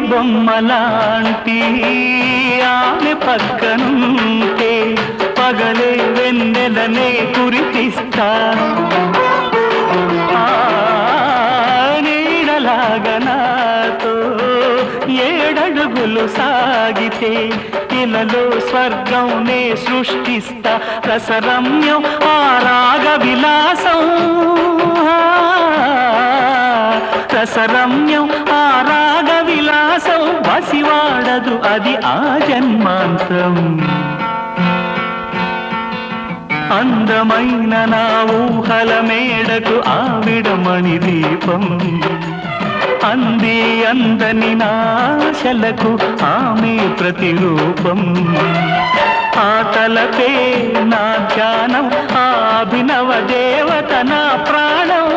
బొమ్మలాంటి ఆమె పక్కనుంటే పగలే వెన్నెలనే కురిపిస్తా నీడలాగా నాతో ఏడడుగులు సాగితే ఇలలో స్వర్గం నే సృష్టిస్తా రసరమ్యం ఆ రాగ విలాసం రసరమ్యం ఆ రాగ విలాసం వసివాడదు అది ఆ జన్మాంతం అందమైన నా ఊహల మేడకు ఆవిడమణి దీపం అంది అందని నాశలకు ఆమె ప్రతిరూపం ఆ తలపే నా ధ్యానం ఆ అభినవ దేవత నా ప్రాణం